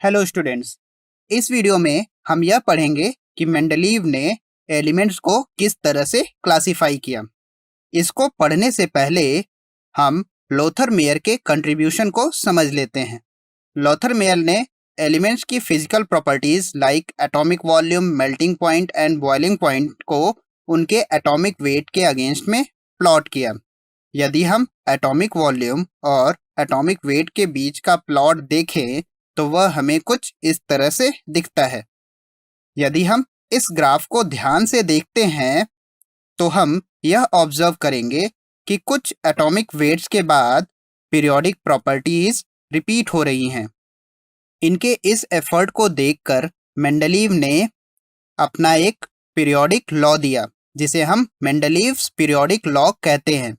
Hello students, इस video में हम यह पढ़ेंगे कि मेंडलीव ने एलिमेंट्स को किस तरह से क्लासिफाई किया। इसको पढ़ने से पहले हम लोथर मेयर के कंट्रीब्यूशन को समझ लेते हैं। लोथर मेयर ने एलिमेंट्स की physical properties like atomic volume, melting point and boiling point को उनके एटॉमिक वेट के अगेंस्ट में प्लॉट किया। यदि हम एटॉमिक वॉल्यूम और एटॉमिक वेट के बीच का प्लॉट देखें तो वह हमें कुछ इस तरह से दिखता है। यदि हम इस ग्राफ को ध्यान से देखते हैं तो हम यह ऑब्जर्व करेंगे कि कुछ एटॉमिक वेट्स के बाद पीरियोडिक प्रॉपर्टीज रिपीट हो रही हैं। इनके इस एफर्ट को देखकर मेंडलीव ने अपना एक पीरियोडिक लॉ दिया, जिसे हम मेंडलीव्स पीरियोडिक लॉ कहते हैं।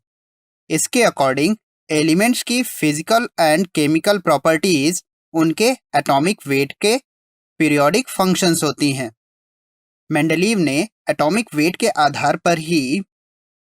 इसके अकॉर्डिंग एलिमेंट्स की फिजिकल एंड केमिकल प्रॉपर्टीज उनके एटॉमिक वेट के पीरियोडिक फंक्शंस होती हैं। मेंडलीव ने एटॉमिक वेट के आधार पर ही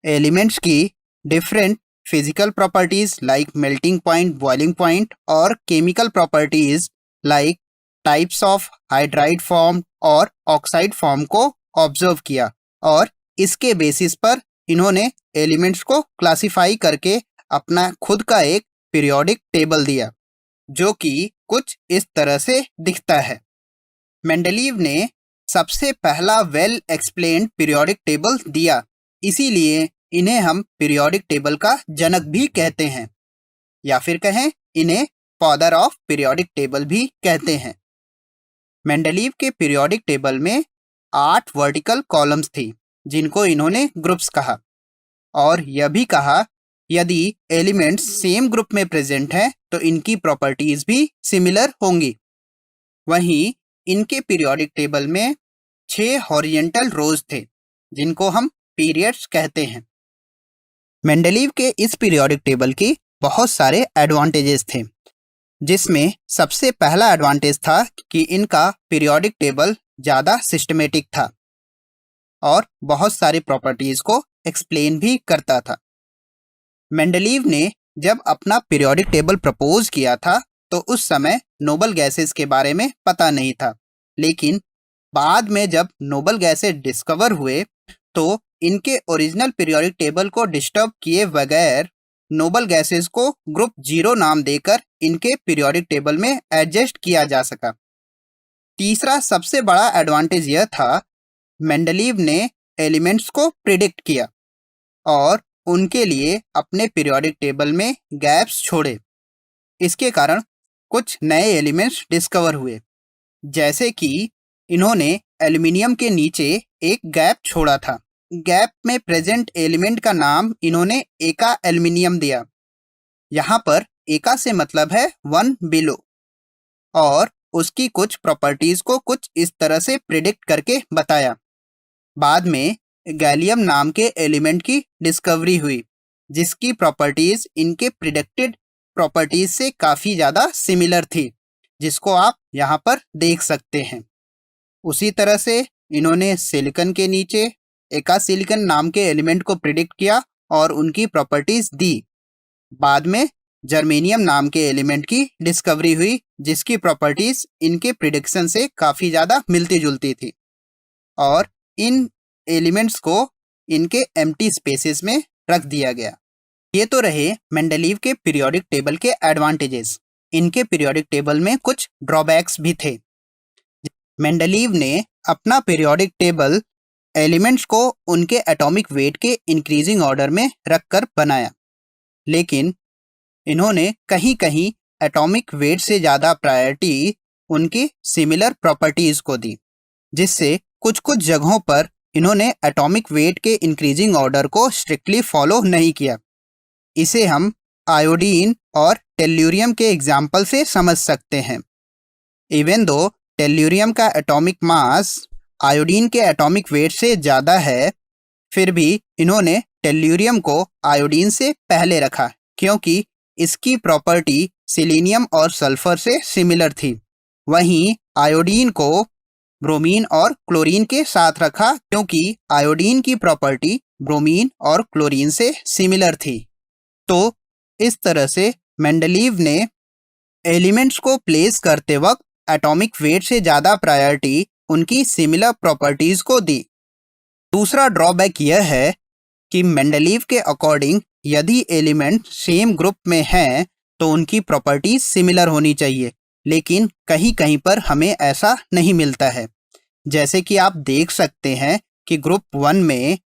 एलिमेंट्स की different physical properties like melting point, boiling point और chemical properties like types of hydride form और ऑक्साइड फॉर्म को ऑब्जर्व किया और इसके बेसिस पर इन्होंने एलिमेंट्स को क्लासिफाई करके अपना खुद का एक पीरियोडिक टेबल दिया, जो कि कुछ इस तरह से दिखता है। मेंडलीव ने सबसे पहला वेल एक्सप्लेन्ड पीरियोडिक टेबल दिया, इसीलिए इन्हें हम पीरियोडिक टेबल का जनक भी कहते हैं, या फिर कहें इन्हें फादर ऑफ पीरियोडिक टेबल भी कहते हैं। मेंडलीव के पीरियोडिक टेबल में 8 वर्टिकल कॉलम्स थी, जिनको इन्होंने ग्रुप्स कहा, और यह भी कहा यदि एलिमेंट्स सेम ग्रुप में प्रेजेंट हैं तो इनकी प्रॉपर्टीज भी सिमिलर होंगी। वहीं इनके पीरियोडिक टेबल में 6 हॉरिजेंटल रोज थे, जिनको हम पीरियड्स कहते हैं। मेंडलीव के इस पीरियोडिक टेबल की बहुत सारे एडवांटेजेस थे, जिसमें सबसे पहला एडवांटेज था कि इनका पीरियोडिक टेबल ज़्यादा सिस्टमेटिक था और बहुत सारी प्रॉपर्टीज को एक्सप्लेन भी करता था। मेंडलीव ने जब अपना पीरियोडिक टेबल प्रपोज किया था तो उस समय नोबल गैसेस के बारे में पता नहीं था, लेकिन बाद में जब नोबल गैसेस डिस्कवर हुए तो इनके ओरिजिनल पीरियोडिक टेबल को डिस्टर्ब किए बगैर नोबल गैसेस को ग्रुप 0 नाम देकर इनके पीरियोडिक टेबल में एडजस्ट किया जा सका। तीसरा सबसे बड़ा एडवांटेज यह था, मेंडलीव ने एलिमेंट्स को प्रिडिक्ट किया और उनके लिए अपने पीरियोडिक टेबल में गैप्स छोड़े। इसके कारण कुछ नए एलिमेंट्स डिस्कवर हुए, जैसे कि इन्होंने एल्युमिनियम के नीचे एक गैप छोड़ा था। गैप में प्रेजेंट एलिमेंट का नाम इन्होंने एका एल्युमिनियम दिया। यहाँ पर एका से मतलब है 1 बिलो, और उसकी कुछ प्रॉपर्टीज को कुछ इस तरह से प्रिडिक्ट करके बताया। बाद में गैलियम नाम के एलिमेंट की डिस्कवरी हुई, जिसकी प्रॉपर्टीज इनके प्रिडिक्टेड प्रॉपर्टीज से काफ़ी ज़्यादा सिमिलर थी, जिसको आप यहाँ पर देख सकते हैं। उसी तरह से इन्होंने सिलिकॉन के नीचे एका सिलिकॉन नाम के एलिमेंट को प्रिडिक्ट किया और उनकी प्रॉपर्टीज दी। बाद में जर्मेनियम नाम के एलिमेंट की डिस्कवरी हुई, जिसकी प्रॉपर्टीज इनके प्रिडिक्शन से काफ़ी ज़्यादा मिलती जुलती थी, और इन एलिमेंट्स को इनके एम्प्टी स्पेसेस में रख दिया गया। ये तो रहे मेंडलीव के पीरियोडिक टेबल के एडवांटेजेस। इनके पीरियोडिक टेबल में कुछ ड्रॉबैक्स भी थे। मेंडलीव ने अपना पीरियोडिक टेबल एलिमेंट्स को उनके एटॉमिक वेट के इंक्रीजिंग ऑर्डर में रखकर बनाया, लेकिन इन्होंने कहीं कहीं एटॉमिक वेट से ज़्यादा प्रायोरिटी उनकी सिमिलर प्रॉपर्टीज़ को दी, जिससे कुछ कुछ जगहों पर इन्होंने एटॉमिक वेट के इंक्रीजिंग ऑर्डर को स्ट्रिक्टली फॉलो नहीं किया। इसे हम आयोडीन और टेल्यूरियम के एग्जाम्पल से समझ सकते हैं। इवन दो टेल्यूरियम का एटॉमिक मास आयोडीन के एटॉमिक वेट से ज़्यादा है, फिर भी इन्होंने टेल्यूरियम को आयोडीन से पहले रखा, क्योंकि इसकी प्रॉपर्टी सिलीनियम और सल्फर से सिमिलर थी। वहीं आयोडीन को ब्रोमीन और क्लोरीन के साथ रखा, क्योंकि आयोडीन की प्रॉपर्टी ब्रोमीन और क्लोरीन से सिमिलर थी। तो इस तरह से मेंडलीव ने एलिमेंट्स को प्लेस करते वक्त एटॉमिक वेट से ज़्यादा प्रायोरिटी उनकी सिमिलर प्रॉपर्टीज़ को दी। दूसरा ड्रॉबैक यह है कि मेंडलीव के अकॉर्डिंग यदि एलिमेंट सेम ग्रुप में हैं तो उनकी प्रॉपर्टीज सिमिलर होनी चाहिए, लेकिन कहीं कहीं पर हमें ऐसा नहीं मिलता है। जैसे कि आप देख सकते हैं कि ग्रुप 1 में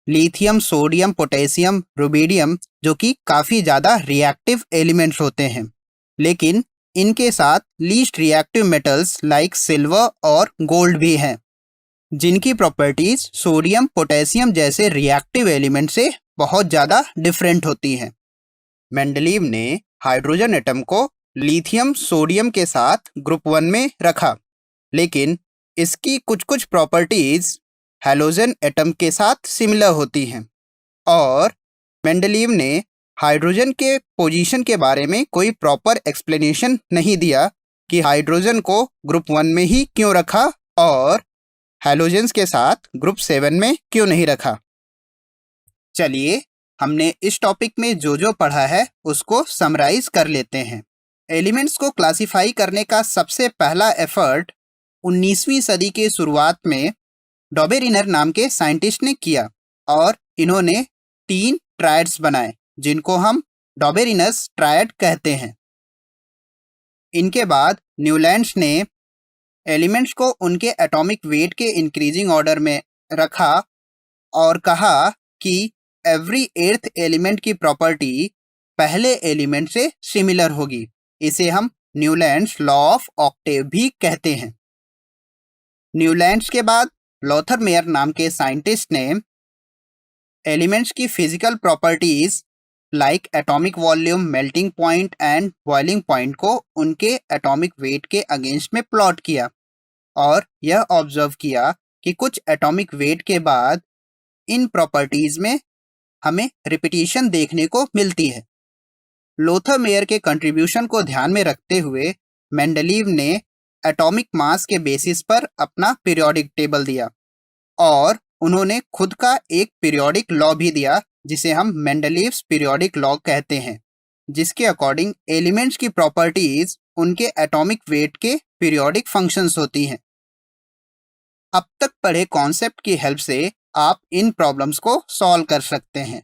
लिथियम, सोडियम, पोटेशियम, रुबिडियम जो कि काफ़ी ज़्यादा रिएक्टिव एलिमेंट्स होते हैं, लेकिन इनके साथ least reactive metals like silver और गोल्ड भी हैं, जिनकी प्रॉपर्टीज सोडियम, पोटेशियम जैसे रिएक्टिव एलिमेंट से बहुत ज़्यादा डिफरेंट होती हैं। मेंडलीव ने हाइड्रोजन एटम को लिथियम, सोडियम के साथ ग्रुप 1 में रखा, लेकिन इसकी कुछ कुछ प्रॉपर्टीज हैलोजन एटम के साथ सिमिलर होती हैं। और मेंडलीव ने हाइड्रोजन के पोजीशन के बारे में कोई प्रॉपर एक्सप्लेनेशन नहीं दिया कि हाइड्रोजन को ग्रुप 1 में ही क्यों रखा और हैलोजेंस के साथ ग्रुप 7 में क्यों नहीं रखा। चलिए, हमने इस टॉपिक में जो जो पढ़ा है उसको समराइज कर लेते हैं। एलिमेंट्स को क्लासिफाई करने का सबसे पहला एफर्ट 19वीं सदी के शुरुआत में डॉबेरिनर नाम के साइंटिस्ट ने किया और इन्होंने 3 ट्रायड्स बनाए जिनको हम डॉबेरिनस ट्रायड कहते हैं। इनके बाद न्यूलैंड्स ने एलिमेंट्स को उनके एटॉमिक वेट के इंक्रीजिंग ऑर्डर में रखा और कहा कि एवरी 8th एलिमेंट की प्रॉपर्टी पहले एलिमेंट से सिमिलर होगी। इसे हम न्यूलैंड्स लॉ ऑफ ऑक्टेव भी कहते हैं। न्यूलैंड्स के बाद लोथर मेयर नाम के साइंटिस्ट ने एलिमेंट्स की physical properties like atomic volume, melting point and boiling point को उनके एटॉमिक वेट के अगेंस्ट में प्लॉट किया और यह ऑब्जर्व किया कि कुछ एटॉमिक वेट के बाद इन प्रॉपर्टीज में हमें रिपीटिशन देखने को मिलती है। लोथर मेयर के कंट्रीब्यूशन को ध्यान में रखते हुए मेंडलीव ने एटॉमिक मास के बेसिस पर अपना पीरियोडिक टेबल दिया और उन्होंने खुद का एक पीरियोडिक लॉ भी दिया जिसे हम मेंडलीव्स पीरियोडिक लॉ कहते हैं, जिसके अकॉर्डिंग एलिमेंट्स की प्रॉपर्टीज उनके एटॉमिक वेट के पीरियोडिक फंक्शंस होती हैं। अब तक पढ़े कॉन्सेप्ट की हेल्प से आप इन प्रॉब्लम्स को सॉल्व कर सकते हैं।